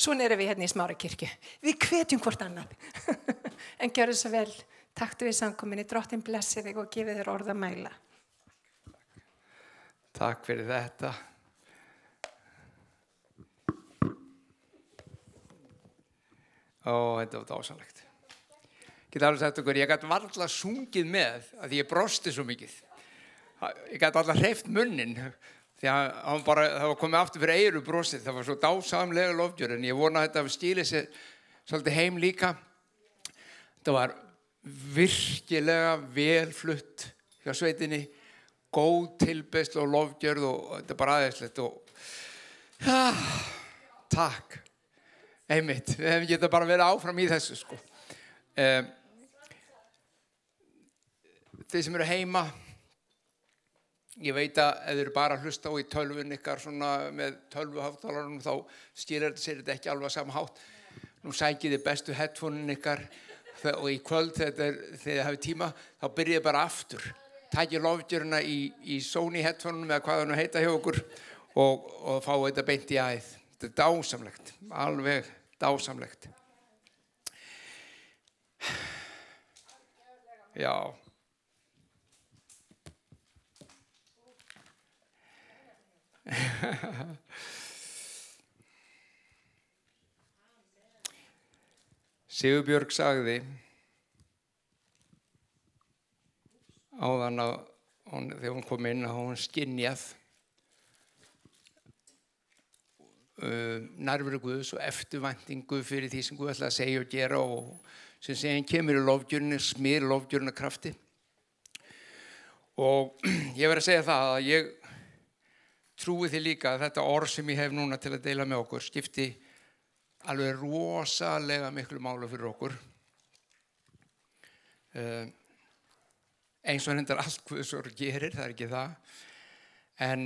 Svona erum við hérna í Smárakirkju. Við hvetjum hvort annað. En gjörðu svo vel. Taktu við samkominni. Drottinn blessi þig og gefi þér orð að mæla. Takk fyrir þetta. Þetta var dásamlegt. Ég get alveg sagt okkur, ég gat varla sungið með að því ég brosti svo mikið. Ég gat varla hreyft munnin því að það var komið aftur fyrir eyru brosið. Það var svo dásamlega lofgjör en ég vona að þetta stíli sig svolítið heim líka. Þetta var virkilega velflutt hjá sveitinni, góð tilbeiðsla og lofgjörð og þetta er bara aðeinslegt og takk. Einmitt, við hefum getað bara verið áfram í þessu sko. Þeir sem eru heima, ég veit að ef þeir eru bara að hlusta á í tölvun ykkar svona með tölvuháttalarunum þá skilur sér þetta ekki alveg sama hátt. Nú sækið þið bestu headphone-in ykkar og í kvöld þegar þið hafið tíma þá byrjið bara aftur. Takið lofgjöruna í Sony headphone-unum eða hvað það nú heita hjá okkur og fáið þetta beint í æð. Þetta er dásamlegt, alveg dásamlegt. Já. Sigurbjörg sagði áðan að þegar hún kom inn að hún skynjað nærveru Guðs og eftirvæntingu fyrir því sem Guð ætlaði að segja og gera og sem segja kemur í lofgjörunni, smyr lofgjörunni krafti. Og ég verð að segja það að ég trúi því líka að þetta orð sem ég hef núna til að deila með okkur skipti alveg rosalega miklu málu fyrir okkur. Eins og hendar allt Guðs orð gerir, það er ekki það. En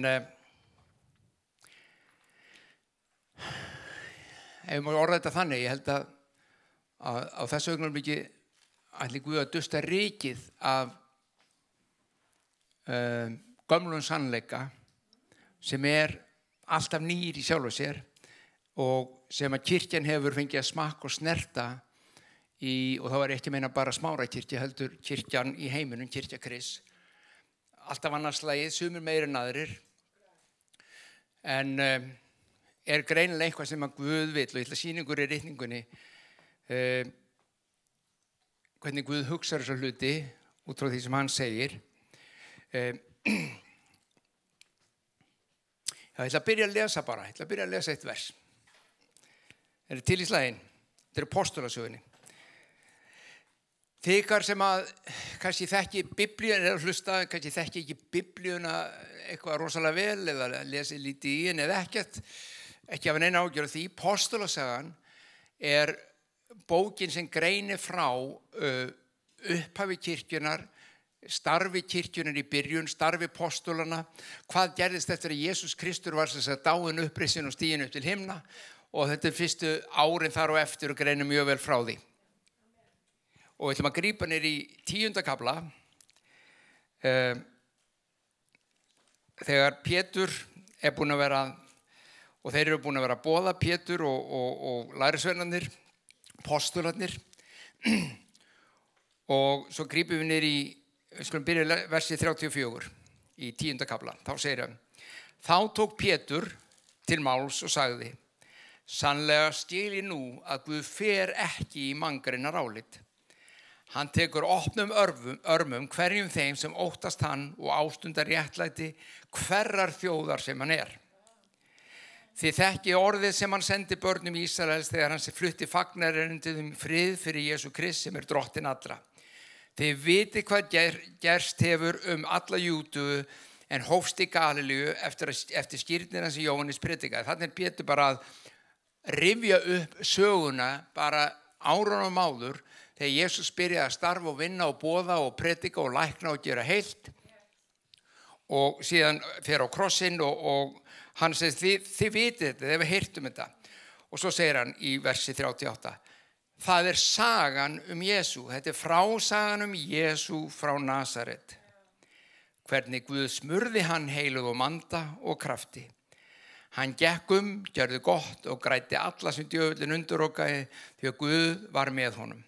ef maður orða þetta þannig, ég held að á þessu augnablikki ætli Guð að dusta rykið af gömlum sannleika sem alltaf nýr í sjálfu sér og sem að kirkjan hefur fengið að smakka og snerta og þá ekki meina bara Smárakirkja, heldur kirkjan í heiminum, kirkja Krists. Alltaf annars slagið, sumir meira en aðrir. En greinilega eitthvað sem að Guð vill og ég ætla að sýna ykkur í ritningunni hvernig Guð hugsar þessa hluti út frá því sem hann segir. Já, ég ætla að byrja að lesa bara, ég ætla að byrja að lesa eitt vers. Til í slaginn, þetta er Postulasögunni. Þið ykkar sem að kannski þekki Biblíuna eða hlusta, kannski þekki ekki Biblíuna eitthvað rosalega vel eða lesi lítið í henni eða ekkert, ekki hafa neina ágjörð því. Postulasagan er bókin sem greinir frá upphafi kirkjunar, starfi kirkjunar í byrjun, starfi postulana, hvað gerðist eftir að Jesús Kristur var þess að dáin upprisin og stiginn upp til himna og þetta fyrstu árin þar og eftir og greinir mjög vel frá því. Og við ætlum að grípa niður í 10. kafla þegar Pétur búinn að vera og þeir eru búin að vera að boða Pétur og lærisveinarnir, postularnir og svo grípum við niður við skulum byrja versi 34 í 10. kafla. Þá segir hann: Þá tók Pétur til máls og sagði: Sannlega skil ég nú að Guð fer ekki í manngreinar álit. Hann tekur opnum örmum hverjum þeim sem óttast hann og ástundar réttlæti hverrar þjóðar sem hann er. Þið þekki orðið sem hann sendi börnum Ísraels þegar hann flutti fagnarerindið frið fyrir Jesú Krist sem drottinn allra. Þið viti hvað gerst hefur alla Júdeu en hófst í Galileu eftir skírnina sem Jóhannes predikaði. Þannig Pétur bara að rifja upp söguna bara árunum áður þegar Jesús byrjaði að starfa og vinna og boða og predika og lækna og gera heilt og síðan fer á krossinn og hann segir þið vitið þetta, þið hefur heyrt þetta. Og svo segir hann í versi 38: Það sagan Jesú, þetta frásagan Jesú frá Nasaret. Hvernig Guð smurði hann heilug og anda og krafti. Hann gekk gerði gott og græddi alla sem djöfullinn undirokaði því að Guð var með honum.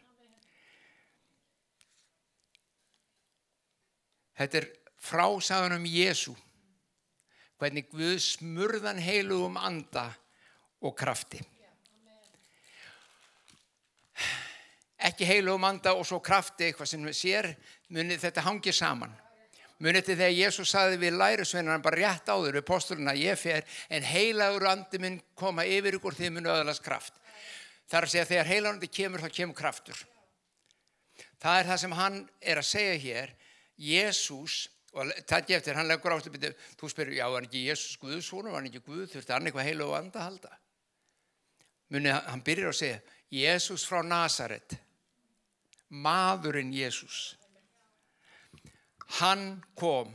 Þetta frásagan Jesú, hvernig Guð smurðan heilugum anda og krafti. Ekki heilugum anda og svo krafti, eitthvað sem sér, munið þetta hangir saman. Munið til þegar Jesús sagði við lærisveinana bara rétt áður við postuluna, ég fer, en heilagur andi mun koma yfir ykkur, þið munu öðlast kraft. Það að segja, þegar heilagur andi kemur, þá kemur kraftur. Það það sem hann að segja hér, Jesús, og takk eftir, hann leggur ástu, þú spyrir, já, var ekki Jesús Guðssonur, var hann ekki Guð, þurfti hann eitthvað heilagur anda að halda? Munið, hann byrjar að segja, Jesús frá Nasaret, maðurinn Jesús. Hann kom,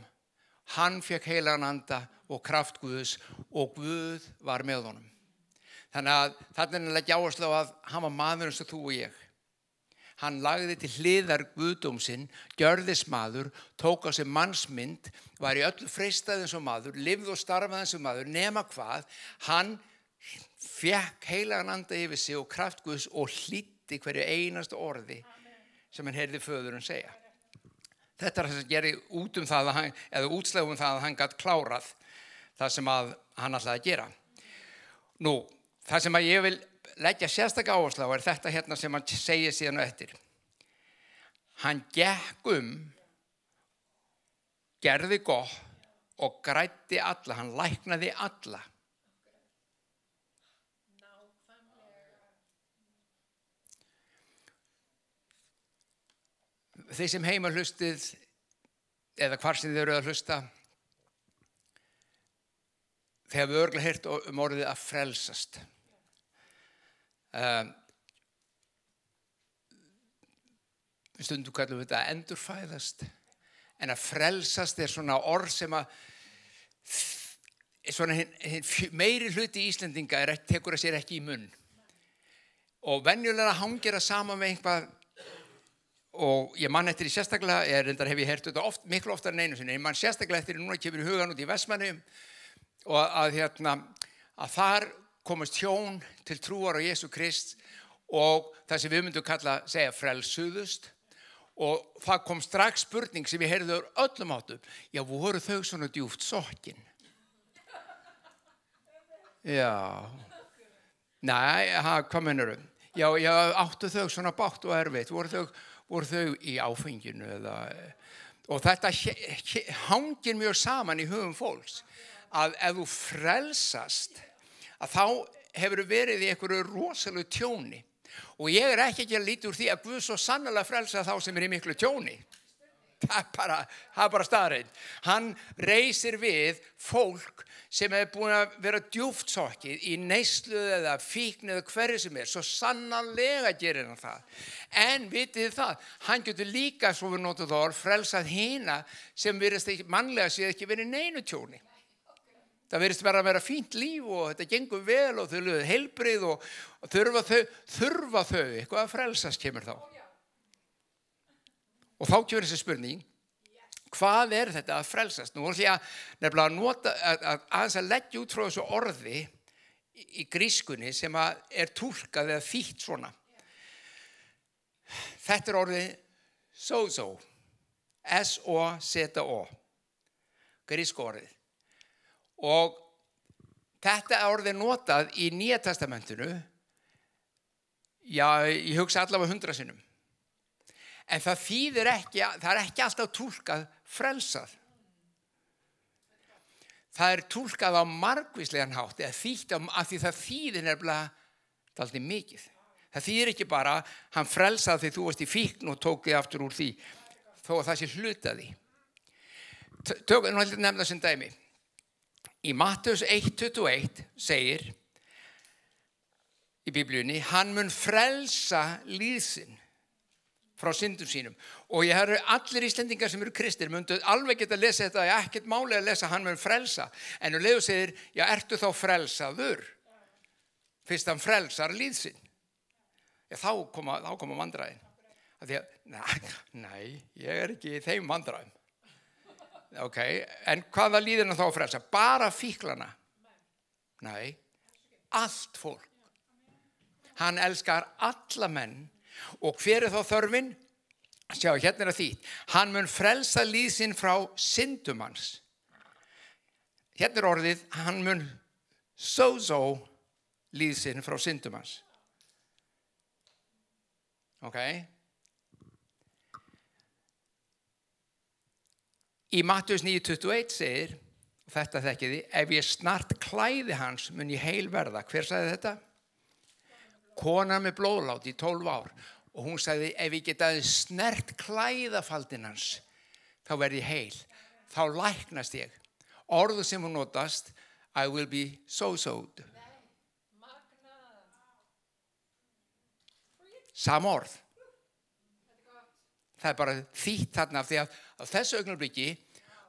hann fekk heilagan anda og kraft Guðs og Guð var með honum. Þannig að þarna er að leggja áherslu á að hann var maður eins og þú og ég. Hann lagði til hliðar guðdómsinn, gjörðist maður, tók á sig mannsmynd, var í öllu freistað eins og maður, lifði og starfaði eins og maður, nema hvað, hann fekk heilagan anda yfir sig og kraft Guðs og hlýddi hverju einasta orði sem hann heyrði föðurinn segja. Þetta það sem gerir út það að hann, eða útslagum það að hann gat klárað það sem að hann ætlaði að gera. Nú, það sem að ég vil leggja sérstaka áherslu á þetta hérna sem hann segir síðan og eftir. Hann gekk gerði gott og græddi alla, hann læknaði alla. Þeir sem heima hlustið eða hvar sem þeir eru að hlusta, þegar við örugglega heyrt orðið að frelsast. Stundum kallum við þetta að endurfæðast, en að frelsast svona orð sem að svona meiri hluti Íslendinga tekur að sér ekki í munn. Og venjulega hangir það saman með einhvað. Og ég man eftir í sérstaklega, reyndar hef ég heyrt þetta miklu oftar en einu sinni, ég man sérstaklega eftir núna kemur í hugan út í Vestmannaeyjum og að þar komast hjón til trúar á Jesú Krist og það sem við myndum segja frelsuðust og það kom strax spurning sem ég heyrði öllum áttum, já, voru þau svona djúpt sokkin? Já, nei, hvað meinarðu? Já, áttu þau svona bágt og erfitt, voru þau í áfenginu og þetta hangir mjög saman í hugum fólks að ef þú frelsast að þá hefur verið í einhverju rosalegu tjóni og ég ekki að líta úr því að Guð svo sannarlega frelsa þá sem í miklu tjóni. Það er bara staðreynd. Hann reisir við fólk sem búin að vera djúpt sokkið í neyslu eða fíkn eða hverju sem svo sannarlega gerir hann það. En vitið það, hann getur líka, svo við notum það orð, frelsað hina sem virðist mannlega séð ekki verið neinu tjóni. Það virðist bara að vera fínt líf og þetta gengur vel og þau lögðu heilbrigð og þurfa þau eitthvað að frelsast kemur þá. Og þá kemur þessi spurning, hvað þetta að frelsast? Nú ætla ég að nefnilega nota aðeins að leggja út frá þessu orði í grískunni sem túlkað eða þýtt svona. Þetta orðið sozo, S-O-Z-O, grísku orðið. Og þetta orðið notað í Nýja testamentinu, já, ég hugsa allavega 100 sinnum. En það þýðir ekki, það ekki alltaf túlkað frelsað. Það túlkað á margvíslegan hátt, eða þýtt af því það þýðir nefnilega dálítið mikið. Það þýðir ekki bara, hann frelsaði því þú varst í fíkn og tók þig aftur úr því, þó að það sé hlutaði. Nú ætlum ég nefna sem dæmi. Í Mattheus 1:21 segir í Biblíunni, hann mun frelsa líð sinn frá syndum sínum. Og ég har allir Íslendingar sem eru kristir, myndu alveg geta að lesa þetta, ekkert máli að lesa, hann mun frelsa. En leðu segir, já, ertu þá frelsaður? Fyrst hann frelsar líð sinn. Já, þá koma vandræðin. Því að, nei, ég ekki í þeim vandræðum. Ok, en hvaða líðina þá að frelsa? Bara fíklana. Nei, allt fólk. Hann elskar alla menn. Og hver þá þörfin? Sjá, hérna það því. Hann mun frelsa líf sinn frá syndum hans. Hérna orðið, hann mun sozo líf sinn frá syndum hans. Ok? Í Mattheus 9:21 segir, þetta þekkiði, ef ég snart klæði hans mun ég heil verða. Hver sagði þetta? Konan með blóðlát í 12 ár. Og hún sagði, ef ég geta snert klæðafaldinn hans, þá verð ég heil. Þá læknast ég. Orðu sem hún notast, I will be sozoed. Sama orð. Það bara þýtt þarna því að á þessu augnablikki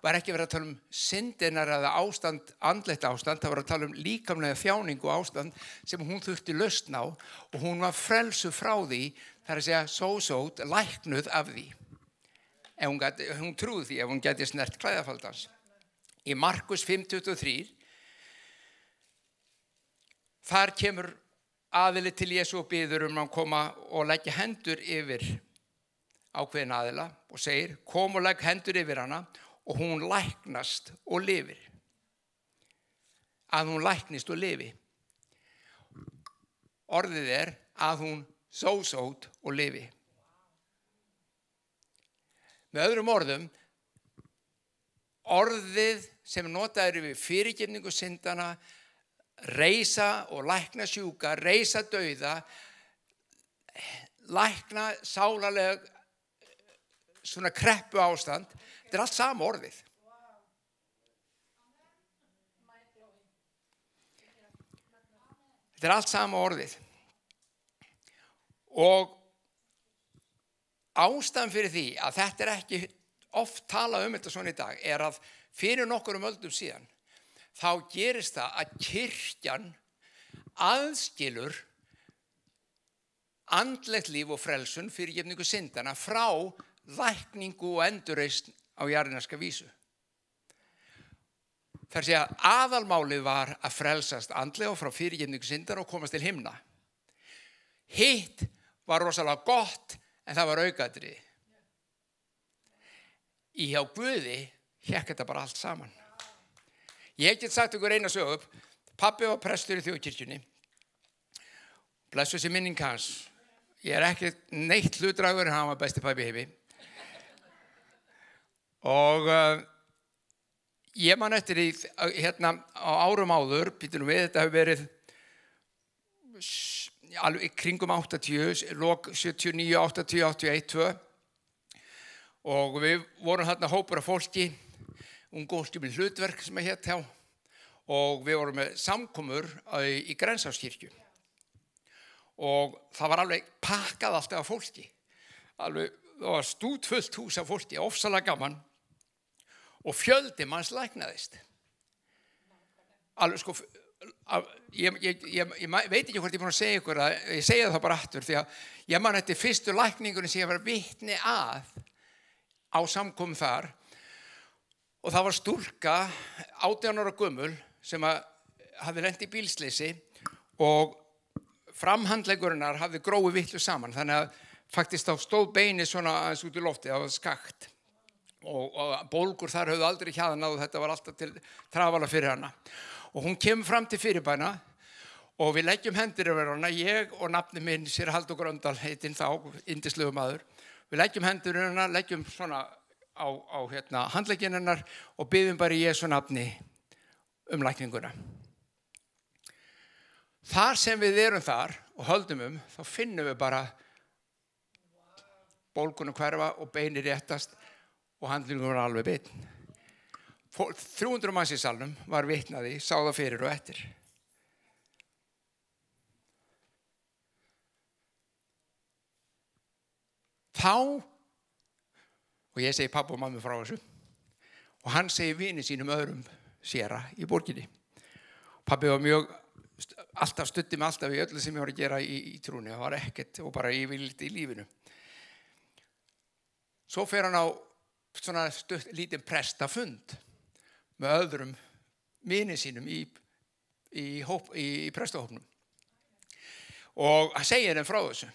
var ekki verið að tala syndinar eða ástand, andlegt ástand, það var að tala líkamlega þjáningu ástand sem hún þurfti lausn á og hún var frelsu frá því, það að segja sozoed, læknuð af því. Hún trúði því ef hún gæti snert klæðafaldans. Í Markus 5:23 þar kemur aðili til Jesú og biður að koma og leggja hendur yfir ákveðin aðila og segir, kom og legg hendur yfir hana og hún læknast og lifir. Að hún læknist og lifi. Orðið að hún sozoed og lifi. Með öðrum orðum, orðið sem notað við fyrirgefningu syndana, reisa og lækna sjúka, reisa dauða, lækna sálarleg svona kreppu ástand, þetta allt sama orðið. Þetta allt sama orðið. Og ástæðan fyrir því að þetta ekki oft talað þetta svona í dag að fyrir nokkurum öldum síðan þá gerist það að kirkjan aðskilur andlegt líf og frelsun fyrirgefningu syndana frá lækningu og endurreisn á jarðneska vísu. Það segja aðalmálið var að frelsast andlega og frá fyrirgefningu syndana og komast til himna. Hitt var rosalega gott en það var aukatriði. Í hjá Guði hékk þetta bara allt saman. Ég get sagt ykkur eina sögu. Pabbi var prestur í þjóðkirkjunni. Blessuð sé minning hans. Ég ekki neitt hlutdrægur en hann var besti pabbi í heimi. Og ég man eftir í hérna á árum áður, býtum við, þetta hefur verið alveg kringum 80, lok 79, 80, 81, 2. Og við vorum þarna hópur af fólki, fólki með hlutverk sem hét hjá, og við vorum með samkomur í Grensáskirkju. Og það var alveg pakkað alltaf af fólki. Alveg, það var stútfullt hús af fólki, ofsalega gaman. Og fjöldi manns læknaðist. Alveg sko, ég veit ekki hvort ég er búin að segja ykkur að ég segja það bara aftur því að ég man eftir fyrstu lækningunni sem ég var vitni að á samkomu þar og það var stúlka 18 ára gömul sem hafði lent í bílsleysi og framhandleggurnar hafði gróið vitlu saman þannig að faktist þá stóð beinið svona aðeins út í lofti, það var skakt og bólgur þar höfðu aldrei hjaðnað og þetta var alltaf til trafala fyrir hana og hún kemur fram til fyrirbæna og við leggjum hendur yfir hana, ég og nafni minn Sér Halldór Gröndal heitinn þá, yndislegu maður. Við leggjum hendur yfir hana, leggjum svona á handlegginn hennar og biðjum bara í Jesú nafni lækninguna. Þar sem við erum þar og höldum þá finnum við bara bólgunum hverfa og beinir réttast og handlegginn var alveg bitn. 300 manns í salnum var vitnaði, sá það fyrir og eftir. Þá, og ég segi pabba og mamma frá þessu, og hann segir vini sínum öðrum séra í borginni. Pabbi var mjög, alltaf studdi mig alltaf í öllu sem ég var að gera í trúni, það var ekkert og bara yfirleitt í lífinu. Svo fer hann á svona lítinn prestafund með öðrum vini sínum í í prestahópnum. Og hann segir þeim frá þessu.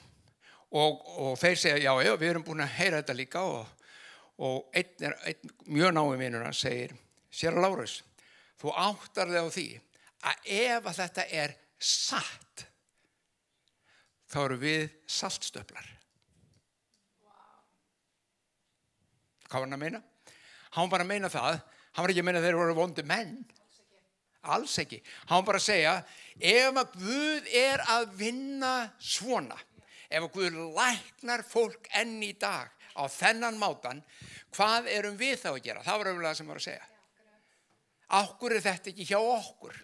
Og þeir segja, já, við erum búin að heyra þetta líka og einn mjög náinn vinur hans segir, séra Lárus, þú áttar þig á því að ef að þetta er satt, þá eru við saltstöflar. Hvað var hann að meina? Hann var bara að meina það, hann var ekki að meina að þeir voru vondi menn. Alls ekki. Hann var bara að segja, ef að Guð er að vinna svona, ef að Guð læknar fólk enn í dag á þennan mátan, hvað erum við þá að gera? Það var umlega sem var að segja. Akkur er þetta ekki hjá okkur?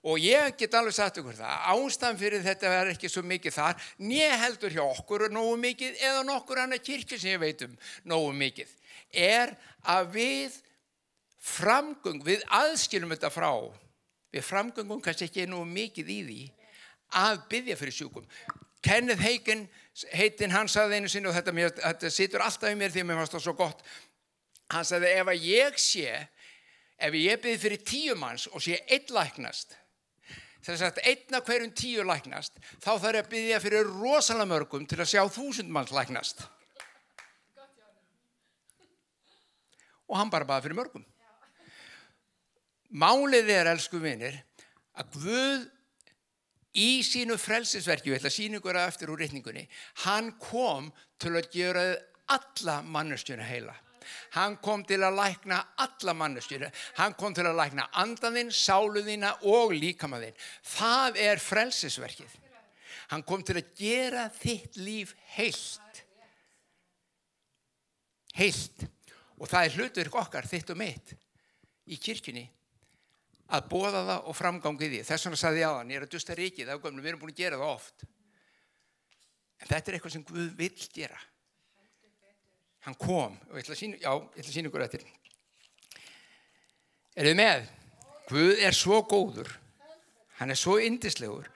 Og ég get alveg sagt ykkur það, ástæðan fyrir þetta er ekki svo mikið þar, né heldur hjá okkur nógu mikið, eða nokkur annað kirkju sem ég veit nógu mikið, er að við aðskilum þetta frá, við framgöngum kannski ekki nógu mikið í því að biðja fyrir sjúkum. Kenneth Hagin, hann sagði einu sinni, og þetta situr alltaf í mér því að mér fannst það svo gott, hann sagði ef ég biði fyrir 10 manns og sé 1 læknast, þess að 1 af hverjum 10 læknast, þá þarf ég að biðja fyrir rosalega mörgum til að sjá 1000 manns læknast. Og hann bara baði fyrir mörgum. Málið elsku vinir, að Guð í sínu frelsisverki, ég ætla að sýna ykkur eftir úr ritningunni, hann kom til að gera alla manneskjuna heila. Hann kom til að lækna alla manneskjuna. Hann kom til að lækna andan þinn, sálu þína og líkama þinn. Það er frelsisverkið. Hann kom til að gera þitt líf heilt. Heilt. Og það er hlutverk okkar, þitt og mitt, í kirkjunni, að boða það og framgangi því. Þess vegna sagði ég áðan, ég að dusta rykið, við erum búin að gera það oft. En þetta er eitthvað sem Guð vill gera. Hann kom, og ég ætla að sýna ykkur eftir. Þið með? Guð er svo góður, hann er svo yndislegur,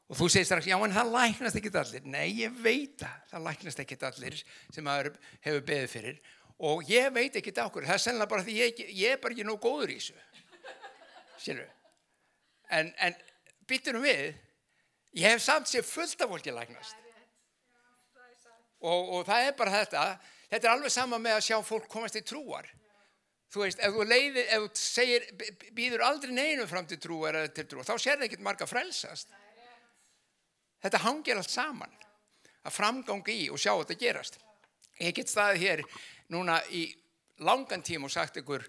og þú segir strax, já, en það læknast ekki allir. Nei, ég veit það læknast ekki allir sem maður hefur beðið fyrir, og ég veit ekki það okkur. Það er sennilega bara því ég er bara ekki nóg góður í þessu. Sérðu? En býttu við, ég hef samt sér fullt af fólki læknast. Og það er bara þetta er alveg sama með að sjá fólk komast til trúar. Þú veist, ef þú segir, býður aldrei neinum fram til trúar eða til trúar, þá sér það ekkert marga frelsast. Þetta hangir allt saman, að framgangi í og sjá þetta gerast. Ég get staðið hér núna í langan tíma og sagt ykkur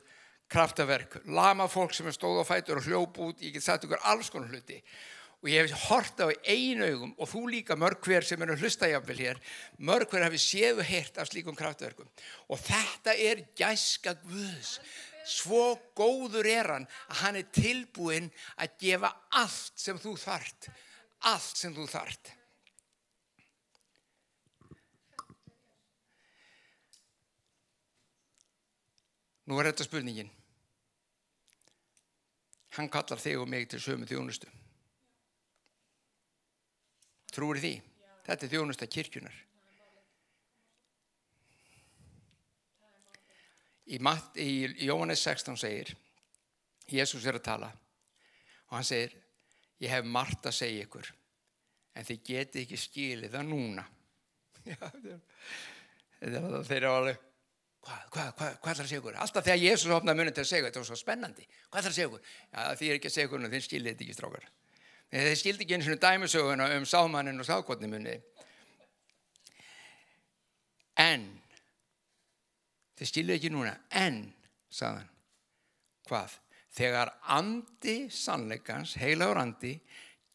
kraftaverk, lama fólk sem stóð á fætur og hljóp út, ég get sagt ykkur alls konar hluti. Og ég hef hort á einu augum, og þú líka mörg hver sem að hlusta jafnvel hér, mörg hver hafi séð og heyrt af slíkum kraftverkum. Og þetta er gæska Guðs. Svo góður er hann að hann er tilbúinn að gefa allt sem þú þarft. Allt sem þú þarft. Nú er þetta spurningin. Hann kallar þig og mig til sömu þjónustu. Trúir því? Þetta er þjónusta kirkjunar. Í Jóhannes 16 segir, Jesús er að tala, og hann segir, ég hef margt að segja ykkur, en þið getið ekki skilið það núna. Þeir eru alveg, hvað ætlar að segja ykkur? Alltaf þegar Jesús opnaði munninn til að segja, þetta var svo spennandi. Hvað ætlar að segja ykkur? Já, þið er ekki að segja ykkur, þið skilið þetta ekki, strákar. Þeir skildi ekki einu svona dæmisöguna sáðmanninn og sáðgotnimunni. En, þið skildi ekki núna, en, sagði hann, hvað? Þegar andi sannleikans, heilagur andi,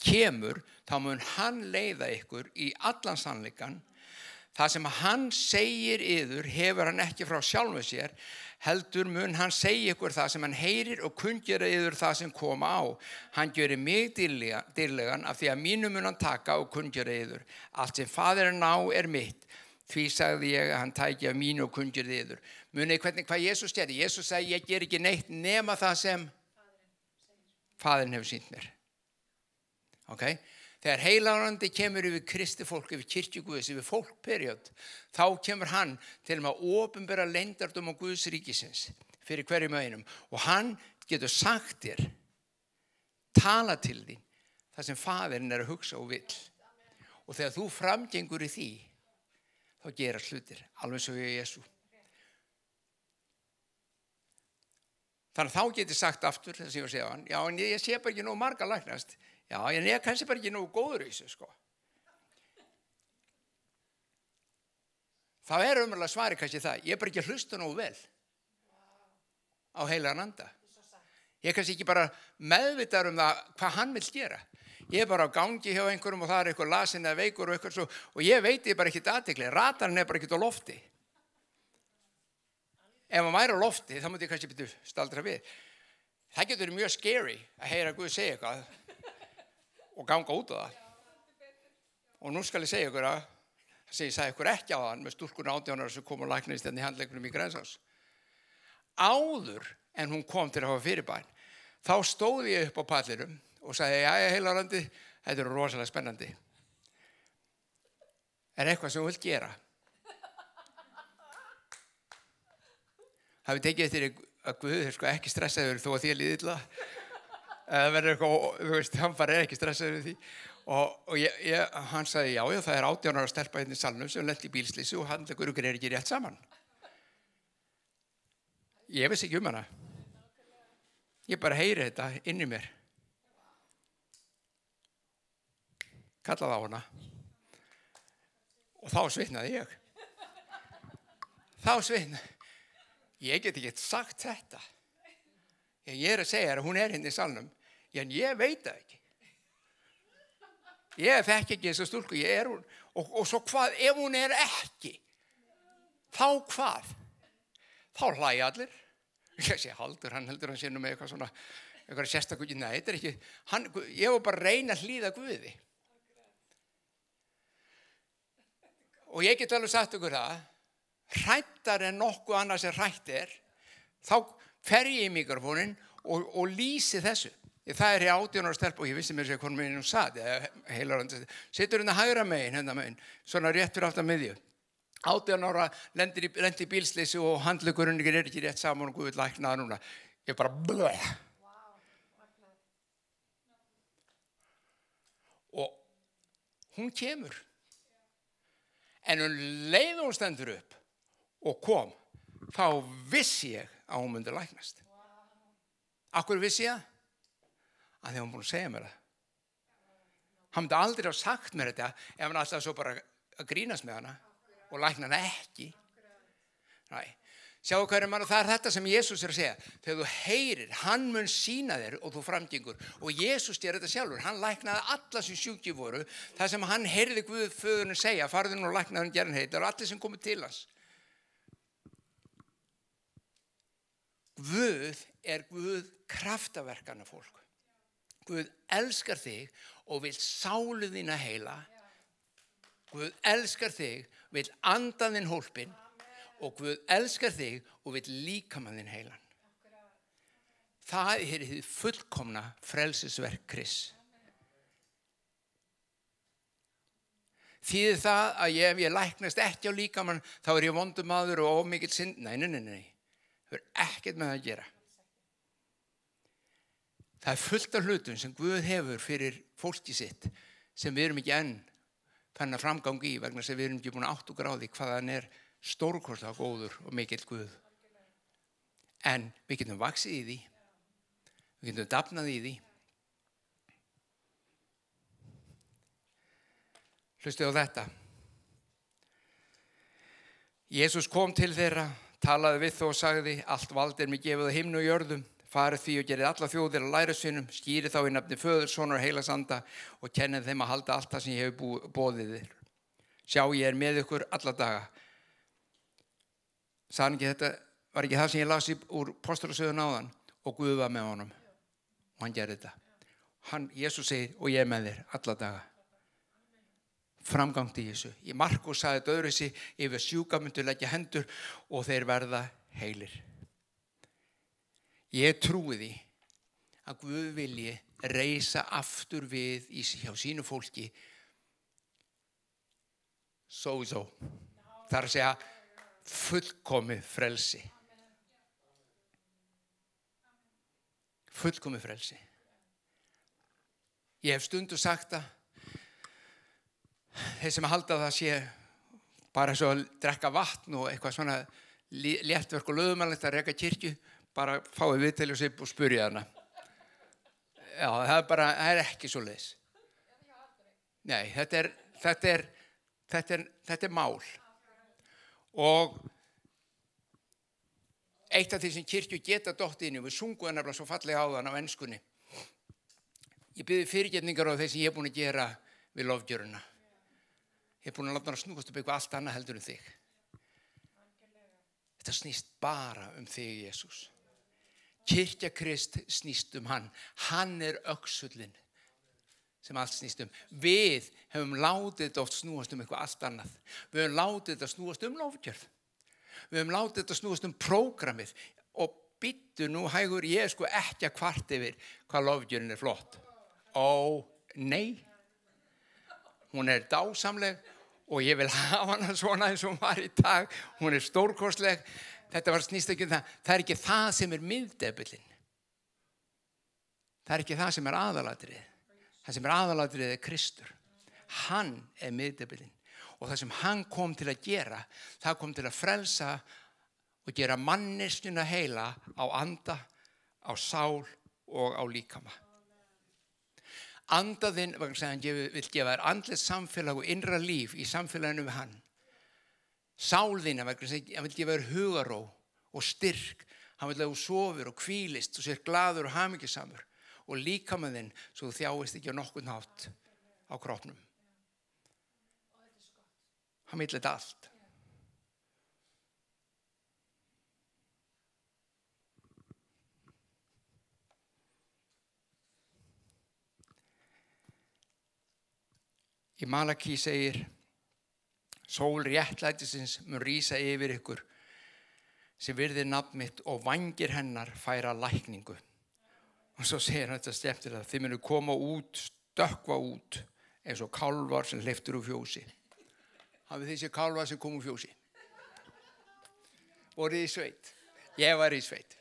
kemur, þá mun hann leiða ykkur í allan sannleikan. Það sem hann segir yður hefur hann ekki frá sjálfu sér, heldur mun hann segja ykkur það sem hann heyrir og kunngera yður það sem koma á. Hann gjörir mig dýrlegan af því að mínu mun hann taka og kunngera yður. Allt sem faðirinn á er mitt. Því sagði ég að hann tæki af mínu og kunngera yður. Munið hvað Jesús gerði. Jesús sagði, ég ger ekki neitt nema það sem faðirinn hefur sýnt mér. Okay? Þegar heilagrandi kemur yfir kristi fólk, yfir kirkju Guðs, yfir fólkperiod, þá kemur hann til að opinbera leyndardóm á Guðs ríkisins fyrir hverjum og einum. Og hann getur sagt þér tala til þín það sem faðirinn að hugsa og vill. Og þegar þú framgengur í því, þá gerast hlutir, alveg svo ég Jesú. Þannig að þá geti sagt aftur, þess að ég var að segja hann, já, en ég sé bara ekki nógu marga læknast. Já, en ég er kannski bara ekki nógu góður í þessu, sko. Það er umræðilega svari kannski það, ég er bara ekki að hlusta nógu vel á heilagan anda. Ég er kannski ekki bara meðvitaður það hvað hann vill gera. Ég er bara á gangi hjá einhverjum og það er eitthvað lasin eða veikur og eitthvað svo, og ég veit ég bara ekkert athygli, radarinn er bara ekkert á lofti. Ef hann væri á lofti, þá myndi ég kannski byrja staldra við. Það getur verið mjög scary að heyra Guð segja eitthvað og ganga út á það. Og nú skal ég segja ykkur að, sem ég sagði ykkur ekki á þann með stúlkun 18 ára sem kom og læknaðist í handleggnum í Grensás. Áður en hún kom til að hafa fyrirbæn, þá stóð ég upp á pallinum og sagði, jæja heilarandi, þetta er rosalega spennandi. Er eitthvað sem þú vilt gera? Hafið tekið eftir að Guð er sko ekki stressaður þó að þér líði illa. Það verður eitthvað, þú veist, hann bara er ekki stressaður við því. Og hann sagði, já, það er 18 ára stelpa hérna í salnum sem lenti í bílslýsi og handleggur er ekki rétt saman. Ég vissi ekki hana. Ég bara heyri þetta inn í mér. Kallaði á hana. Og þá svitnaði ég. Ég get ekki sagt þetta. Ég er að segja að hún er hérna í salnum, en ég veit það ekki. Ég þekki ekki þessa stúlku, ég er hún. Og svo hvað, ef hún er ekki, þá hvað? Þá hlæja allir. Ég sé Haldur, hann heldur hann sé nú með eitthvað svona, eitthvað sérstakur, nei, þetta er ekki, ég var bara að reyna að hlýða Guði. Og ég get alveg sagt ykkur það, hrættar en nokkuð annað sem hrætt þá fer ég í mikrofónin og lýsi þessu. Það er 18 ára stelpa og ég vissi mér sér hvað meginn hún satt, situr hérna hægra megin, hérna megin, svona rétt fyrir aftan miðju. 18 ára lendi í bílsleysi og handleggurinn er ekki rétt saman og Guð læknaði núna. Ég bara blöð. Og hún kemur. En leið hún stendur upp og kom, þá vissi ég að hún myndi læknast. Af hverju vissi ég það? Að því hún búin að segja mér það. Hann myndi aldrei hafa sagt mér þetta ef hann alltaf svo bara að grínast með hana og lækna hana ekki. Nei. Sjáu hvað maður, það er þetta sem Jesús er að segja. Þegar þú heyrir, hann mun sýna þér og þú framgengur. Og Jesús ger þetta sjálfur. Hann læknaði alla sem sjúkir voru. Það sem hann heyrði Guð föðurinn segja, farðu nú og læknaði hann gerðin heitir og allir sem komu til hans. Guð er Guð kraftaverkana fólk. Guð elskar þig og vil sálu þína heila. Guð elskar þig, vil anda þinn hólpinn. Og Guð elskar þig og vill líkamann þinn heilan. Það er hið fullkomna frelsisverk Krists. Þýðir það að ef ég læknast ekki á líkamann, þá er ég vondur maður og ómikill synd? Nei. Það er ekkert með það að gera. Það er fullt af hlutum sem Guð hefur fyrir fólki sitt, sem við erum ekki enn fann að framgang í, vegna sem við erum ekki búin að átta okkur á því hvað hann er stórkostlega góður og mikill Guð. En við getum vaxið í því. Við getum dafnað í því. Hlustið á þetta. Jesús kom til þeirra, talaði við þá og sagði, allt vald er mér gefið á himni og jörðum. Farið því og gerið alla þjóðir að læra sínum, skýrið þá í nafni Föður, Sonar og Heilags Anda og kennið þeim að halda allt það sem ég hef boðið þér. Sjá, ég er með ykkur alla daga. Sagði ekki þetta, var ekki það sem ég las úr Postulasögun áðan og Guð var með honum og hann gerði þetta. Jesús segir, og ég er með þér alla daga. Framgangt í Jesú. Í Markús sagði þetta öðruvísi, yfir sjúka myndu leggja hendur og þeir verða heilir. Ég trúi því að Guð vilji reisa aftur við hjá sínu fólki svo. Það er að segja fullkomið frelsi. Fullkomið frelsi. Ég hef stundu sagt það, þeir sem halda það sé bara svo að drekka vatn og eitthvað svona léttverk og lögumannlegt að reka kirkju, bara fáið viðtali og sig og spurja hana. Já, það er ekki svo leiðis. Nei, þetta er mál. Og eitt af því sem kirkju geta dottið inn í, við sunguðum nefnilega svo fallega á þann á enskunni. Ég biði fyrirgefningar á þeir sem ég er búin að gera við lofgjöruna. Ég er búin að láta hann að snúast upp eitthvað allt annað heldur en þig. Þetta snýst bara um þig, Jesús. Kirkja Krist snýst um hann. Hann er öxullinn sem allt snýst um. Við hefum látið þetta oft snúast um eitthvað allt annað. Við hefum látið þetta snúast um lofgjörð. Við hefum látið þetta snúast um prógramið. Og býttu nú hægur, ég er sko ekki að kvart yfir hvað lofgjörðin er flott. Ó, nei. Hún er dásamleg og ég vil hafa hana svona eins og hún var í dag. Hún er stórkostleg. Þetta var snýst ekki um það. Það er ekki það sem er miðdepillinn. Það er ekki það sem er aðalatriðið. Það sem er aðalatriðið er Kristur. Hann er miðdepillinn. Og það sem hann kom til að gera, það kom til að frelsa og gera manneskjuna heila á anda, á sál og á líkama. Andaðinn, vegna sem hann vil gefa þér andlegt samfélag og innra líf í samfélaginu við hann. Sálðina, vegna sem hann vil gefa þér hugaró og styrk. Hann vil að þú sofir og hvílist og sér glaður og hamingjusamur. Og líkamaðinn svo þú þjáist ekki á nokkurn hátt á kroppnum. Hann vill þetta allt. Í Malaki segir, sól réttlætisins mun rísa yfir ykkur sem virðir nafn mitt og vængir hennar færa lækningu. Og svo segir hann þetta skemmtilega, þið munu koma út, stökkva út eins og kálfar sem hleyptur úr fjósi. Hafið þið séð kálfar sem kom úr fjósi? Voruð í sveit? Ég var í sveit.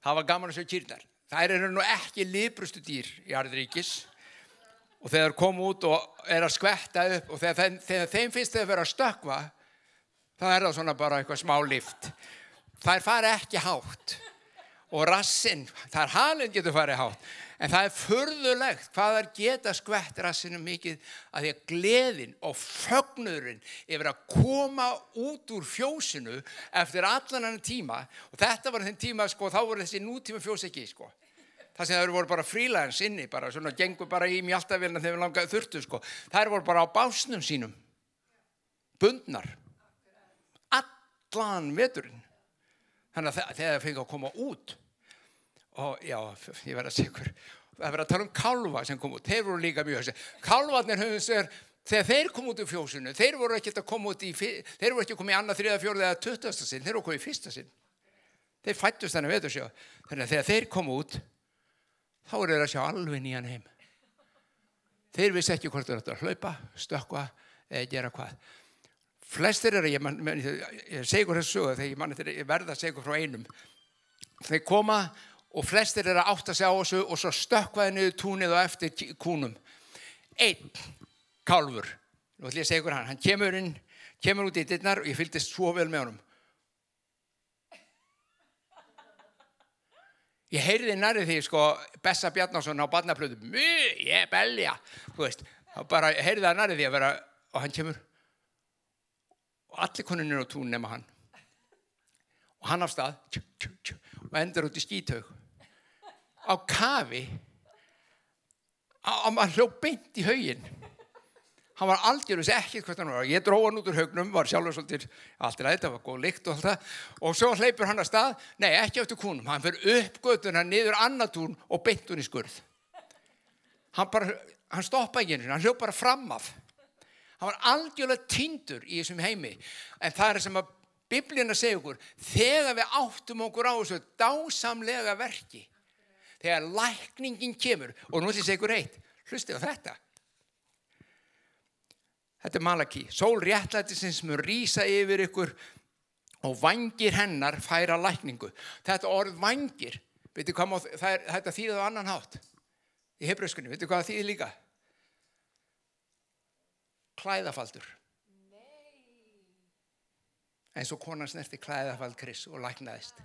Það var gaman að sjá kýrnar. Þær eru nú ekki liprustu dýr í Arðríkis. Og þegar kom út og er að skvetta upp og þegar þeim finnst þau að vera að stökkva, þá er það svona bara eitthvað smá lift. Þær fara ekki hátt. Og rassinn, þar halinn getur farið hátt. En það er furðulegt hvað þær geta skvett rassinu mikið að því að gleðin og fögnuðurinn yfir að koma út úr fjósinu eftir allan annan tíma. Og þetta var þeim tíma, sko, þá voru þessi nútíma fjós ekki, sko. Það sem þær voru bara frílægans inni, bara svona gengur bara í mjaltavélina þegar við langaði þurftu, sko. Þær voru bara á básnum sínum, bundnar, allan veturinn. Þannig að þegar það fengi að koma út, og já, ég verð að segja ykkur, það verð að tala um kálfa sem kom út, þeir voru líka mjög, kálfarnir höfum sér, þegar þeir kom út úr fjósinu, þeir voru ekki að koma út þeir voru ekki að koma í annað, þriða, fjórða eða 20. sinn, þeir voru að koma í fyrsta sinn. Þeir fættust þannig vetursjá, þannig að þegar þeir kom út, þá er þeir að sjá alveg nýjan heim. Þeir vissi ekki hvort þeir ættu að hlaupa, stökkva eða gera hvað. Flestir eru, ég segi ykkur þessu sögu, þegar ég verða að segja ykkur frá einum. Þeir koma og flestir eru að átta sig á þessu og svo stökkvaði niður túnið og eftir kúnum. Einn kálfur, nú ætlum ég að segja ykkur hann kemur út í dyrnar og ég fylgdist svo vel með honum. Ég heyrði nærri því, sko, Bessa Bjarnason á barnaplötu, ég belja, þú veist, bara heyrði það nærri því að vera, og hann kemur, og allir konunir á tún nema hann. Og hann af stað, og endur út í skítaug. Á kafi, hann hljóp beint í hauginn. Hann var algjörlega ekkert hvert hann var. Ég dró hann út úr haugnum, var sjálfur svolítið, allt í lagi, þetta var góð lykt og allt það. Og svo hleypur hann af stað, nei, ekki eftir kúnum. Hann fer upp götuna, niður annað tún og beint hún í skurð. Hann stoppaði ekki einu sinni, hann hljóp bara fram af. Hann var algjörlega týndur í þessum heimi. En það er sem að Biblíuna segir okkur, þegar við áttum okkur á þessu dásamlega verki, þegar lækningin kemur, og nú ætlum ég að segja ykkur eitt, hlustið á þetta. Þetta er Malaki. Sól réttlætisins mun rísa yfir ykkur og vængir hennar færa lækningu. Þetta orð vængir, veitu hvað þetta þýðir á annan hátt? í hebreuskunni, veitu hvað það þýðir líka? Klæðafaldur. Eins og konan snerti klæðafald Krists og læknaðist.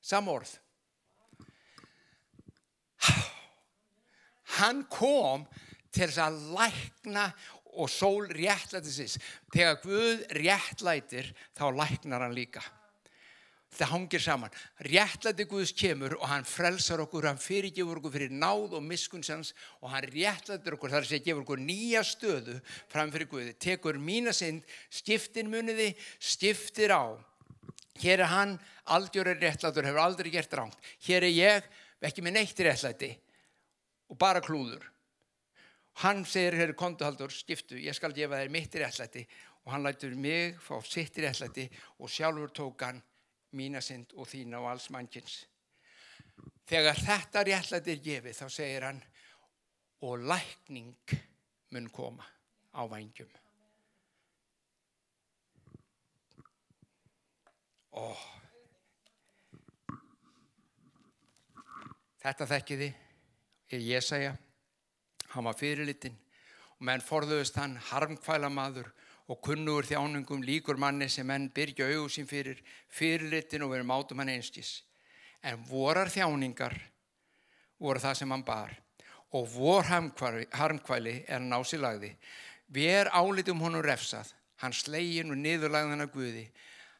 Sama orð. Hann kom til þess að lækna og sól réttlætisins. Þegar Guð réttlætir, þá læknar hann líka. Það hangir saman. Réttlæti Guðs kemur og hann frelsar okkur, hann fyrirgefur okkur fyrir náð og miskunnsans og hann réttlætir okkur, þar að segja gefur okkur nýja stöðu fram fyrir Guði. Tekur mína synd, skiptir muniði, skiptir á. Hér hann, algjörur réttlætur, hefur aldrei gert rangt. Hér ég, ekki með neitt réttlæti og bara klúður. Hann segir, hér komdu Halldór, skiptu, ég skal gefa þér mitt réttlæti og hann lætur mig fá sitt réttlæti og sjálfur tók hann mína synd og þína og alls mannkins. Þegar þetta réttlæti gefið, þá segir hann, og lækning mun koma á vængjum. Þetta þekkiði, Jesaja, hann var fyrirlitin og menn forðuðust hann, harmkvæla maður og kunnugur þjáningum líkur manni sem menn byrgja augu sín fyrir, fyrirlitin og verið mátum hann einskis. En vorar þjáningar voru það sem hann bar og vor harmkvæli hann á sig lagði. Ver álitum honum refsað, hann slegin og niðurlagðan af Guði.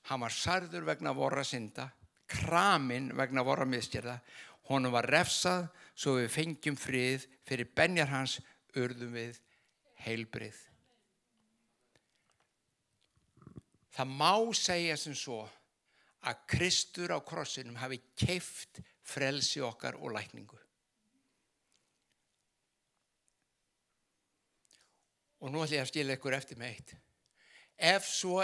Hann var særður vegna vorra synda, kraminn vegna vorra misgerða. Honum var refsað svo við fengjum frið, fyrir benjar hans urðum við heilbrigð. Það má segja sem svo að Kristur á krossinum hafi keypt frelsi okkar og lækningu. Og nú ætla ég að skilja ykkur eftir með eitt. Ef svo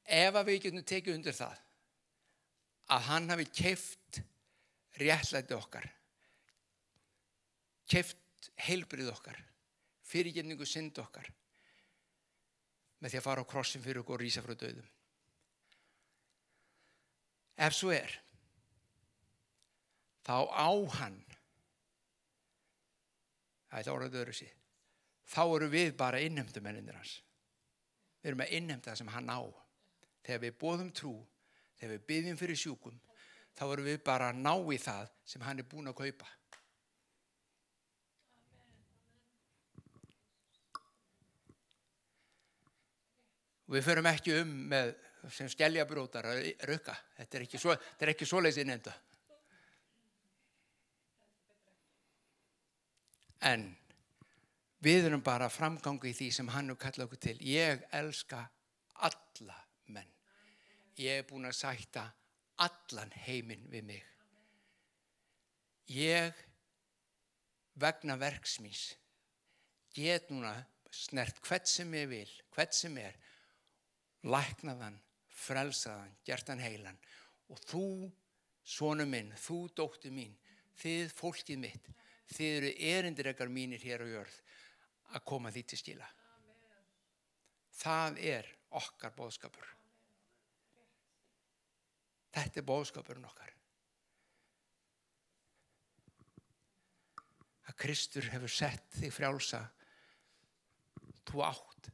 ef að við getum tekið undir það, að hann hafi keypt réttlæti okkar, keypt heilbrigð okkar, fyrirgefningu synd okkar, með því að fara á krossin fyrir okkur og rísa frá dauðum. Ef svo þá á hann, það orðið öðru sig, þá eru við bara innheimtumennir hans. Við erum að innheimta það sem hann á. Þegar við boðum trú, þegar við biðjum fyrir sjúkum, þá erum við bara að ná í það sem hann er búinn að kaupa. Við förum ekki með sem skeljabrjótar að rukka. Þetta er ekki svoleiðis innheimta. En við erum bara að framganga í því sem hann hefur kallað okkur til. Ég elska alla menn. Ég er búinn að sætta allan heiminn við mig. Ég, vegna verks míns, get núna snert hvert sem ég vil, hvert sem læknaðan, frelsaðan, gert hann heilan. Og þú, sonur minn, þú, dóttir mín, þið, fólkið mitt, þið eru erindirekar mínir hér á jörð að koma því til skila. Það er okkar boðskapur. Þetta er boðskapurinn okkar. Að Kristur hefur sett þig frjálsa. Þú átt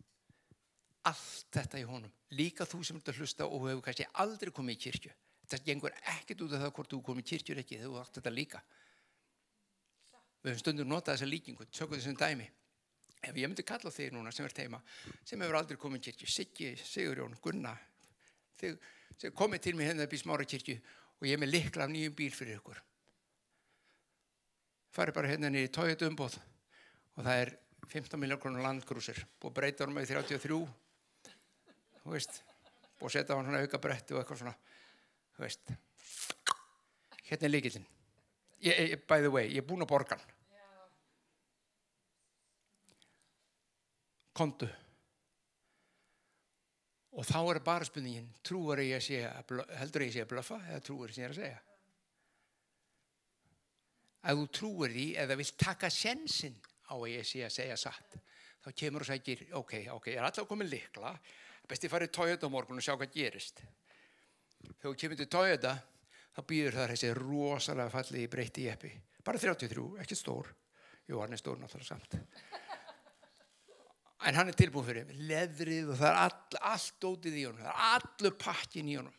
allt þetta í honum. Líka þú sem ert að hlusta og hefur kannski aldrei komið í kirkju. Þetta gengur ekkert út af það hvort þú komið í kirkju ekki, þú átt þetta líka. Við höfum stundum notað þessa líkingu, tökum þessum dæmi. Ef ég myndi kalla þig núna sem ert heima, sem hefur aldrei komið í kirkju, Siggi, Sigurjón, Gunna, þið komið til mig hérna upp í Smárakirkju og ég er með lykla af nýjum bíl fyrir ykkur. Farið bara hérna niður í Toyota umboð og það er 15 milljón krónur Land Cruiser, búið að breyta honum í 33, þú veist, búið að setja á hann svona auka bretti og eitthvað svona, þú veist. Hérna er lykillinn. By the way, ég er búinn að borga hann. Komdu. Og þá er bara spurningin, heldur ég sé að blöffa eða trúir ég sé að segja? Ef þú trúir því eða vilt taka sjensinn á að ég sé að segja satt, þá kemur og segir, ok, ég er alltaf komin lykla, best ég farið Toyota á morgun og sjá hvað gerist. Þegar þú kemur til Toyota, þá býður það þessi rosalega fallegi breytti jeppi bara 33, ekki stór. Jú, hann stór náttúrulega samt. En hann tilbúin fyrir leðrið og það allt dótið í honum, það allur pakkin í honum.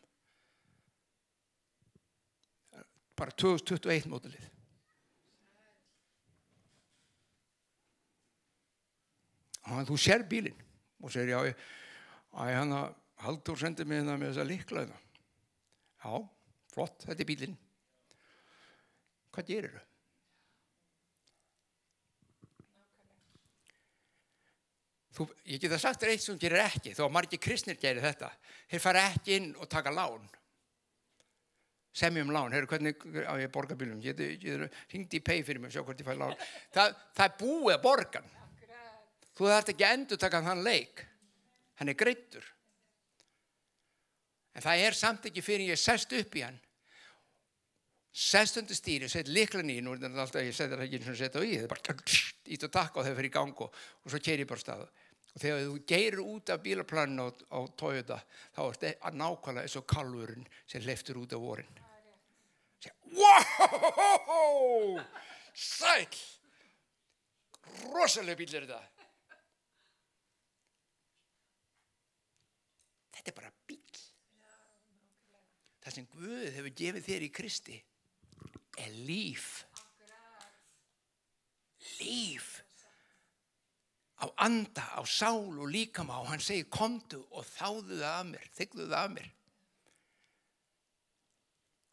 Bara 2021 módelið. Og þú sér bílinn og segir, hann að Halldór sendi mig með þessa lykla. Já, flott, þetta bílinn. Hvað gerir þau? Ég geta sagt þér eitt sem gerir ekki, þó að margir kristnir gerir þetta. Þeir fara ekki inn og taka lán. Semjum lán, hvernig á ég borga bílum? Hringdi í Pay fyrir mig og sjá hvort ég fæ lán. Það er búið að borgan. Þú þarft ekki að endurtaka þann leik. Hann er greiddur. En það er samt ekki fyrir ég sest upp í hann. Sest undir stýri, set lyklan í, nú er þetta alltaf, ég setja það ekki eins og setja á í, það er bara ít og takk og þau fyrir í gang og svo keyri ég bara af stað. Og þegar þú geirir út af bílaplaninu á Toyota, þá er þetta nákvæmlega eins og kálfurinn sem hleyptur út af vorin. Wow! Sæll! Rosalega bíl er þetta. Þetta er bara bíl. Það sem Guð hefur gefið þér í Kristi er líf. Líf. Á anda, á sál og líkama og hann segir komdu og þáðu það af mér, þigðu það af mér.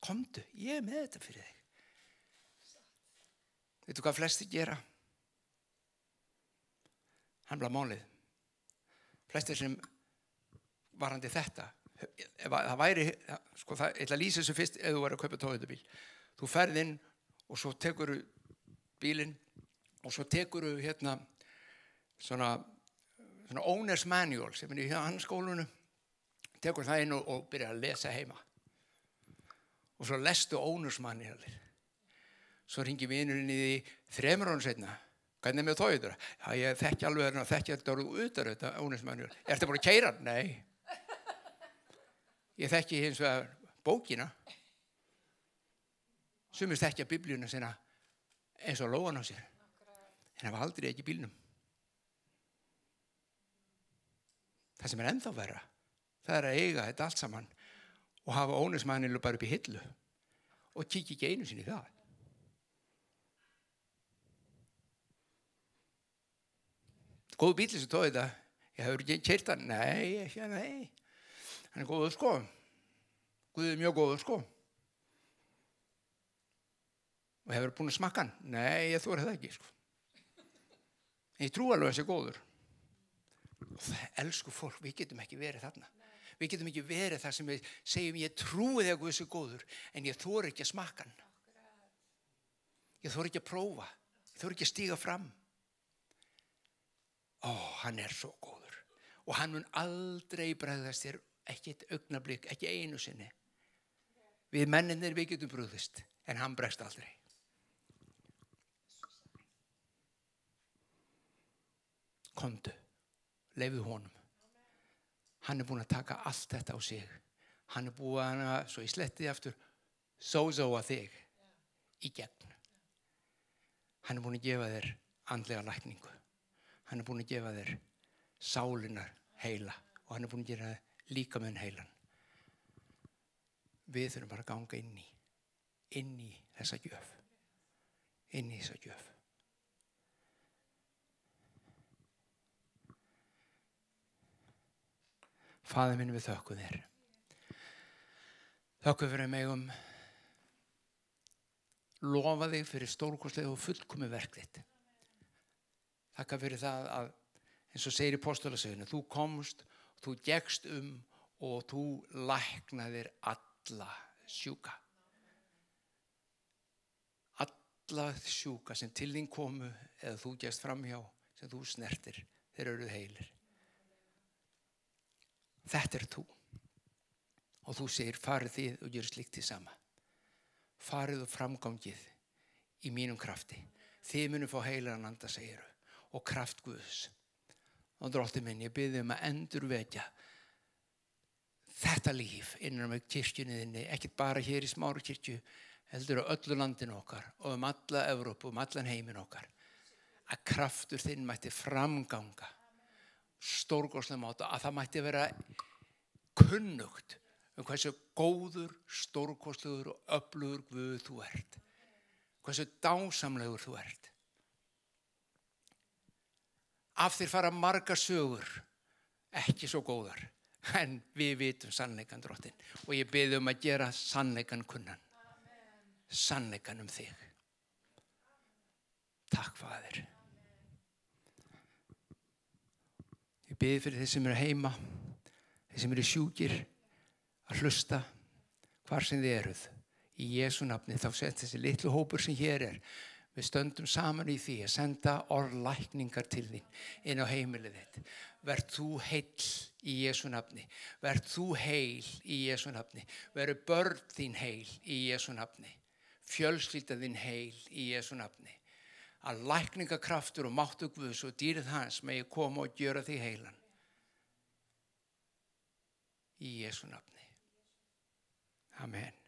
Komdu, ég er með þetta fyrir þig. Veitu hvað flestir gera? Hamla málið. Flestir sem varandi þetta, það væri, sko það, ég ætla að lýsa þessu fyrst ef þú væri að kaupa Toyota-bíl. Þú ferð inn og svo tekur bílinn og svo tekur svona owner's manual sem er í hann skólunum, tekur það inn og byrjar að lesa heima. Og svo lestu owner's manualið. Svo ringi vinurinn í því 3 árum seinna. Hvernig með Toyota? Já, ég þekki alveg þarna, þekki þetta orðið utar þetta owner's manual. Ertu bara að keyra? Nei. Ég þekki hins vegar bókina. Sumir þekkja biblíuna sína eins og lóan á sér. En hafa aldrei ekki bílnum. Það sem er ennþá verra, það er að eiga þetta allt saman og hafa ónismænilu bara upp í hillu og kíkja ekki einu sinni í það. Góð bíl þessu Toyota, ég hefur ekki keyrt hann. Nei. Hann er góður sko. Guð er mjög góður sko. Og hefur búin að smakka hann? Nei, ég þori það ekki sko. En ég trú alveg að það sé góður. Og það elsku fólk, við getum ekki verið þarna. Við getum ekki verið það sem við segjum ég trúi þegar Guð sé góður, en ég þori ekki að smakka hann. Ég þori ekki að prófa. Ég þori ekki að stíga fram. Hann er svo góður. Og hann mun aldrei bregðast þér, ekki eitt augnablik, ekki einu sinni. Við mennirnir, við getum brugðist, en hann bregst aldrei. Komdu, leyfðu honum. Hann er búin að taka allt þetta á sig. Hann er búin að, svo ég sletti aftur, sóa þig í gegn. Hann er búin að gefa þér andlega lækningu. Hann er búin að gefa þér sálinar heila og hann er búin að gera líkaminn heilan. Við þurfum bara að ganga inn í þessa gjöf. Inn í þessa gjöf. Faðir minn, við þökkum þér. Þökkum fyrir megum lofa þig fyrir stórkostlega og fullkomið verk þitt. Þakka fyrir það að, eins og segir í Póstulasögunni, þú komst, þú gekkst og þú læknaðir alla sjúka. Alla sjúka sem til þín komu eða þú gekkst framhjá, sem þú snertir, þeir eru heilir. Þetta er þú. Og þú segir, farið þið og gjörið slíkt því sama. Farið og framgangið í mínum krafti. Þið munum fá heilagan anda, segir þau. Og kraft Guðs. Og Drottinn minn, ég bið að endurvekja þetta líf innan með kirkjunni þinni, ekki bara hér í Smárukirkju, heldur á öllu landinu okkar og alla Evrópu, allan heimin okkar, að kraftur þinn mætti framganga stórkostlega máta, að það mætti vera kunnugt hversu góður, stórkostlegur og öflugur Guð þú ert, hversu dásamlegur þú ert. Af þér fara margar sögur, ekki svo góðar, en við vitum sannleikan Drottinn og ég bið að gera sannleikan kunnan, sannleikan þig. Takk, Faðir. Ég bið fyrir þeir sem eru heima, þeir sem eru sjúkir, að hlusta hvar sem þið eruð. Í Jesú nafni þá sett þessi litlu hópur sem hér við stöndum saman í því að senda orðlækningar til þín inn á heimilið þitt. Verð þú heill í Jesú nafni. Verð þú heil í Jesú nafni. Verð börn þín heil í Jesú nafni. Fjölskylda þín heil í Jesú nafni. Að lækningakraftur og máttur Guðs og dýrið hans megi koma og gjöra þig heilan. Í Jesú nafni. Amen.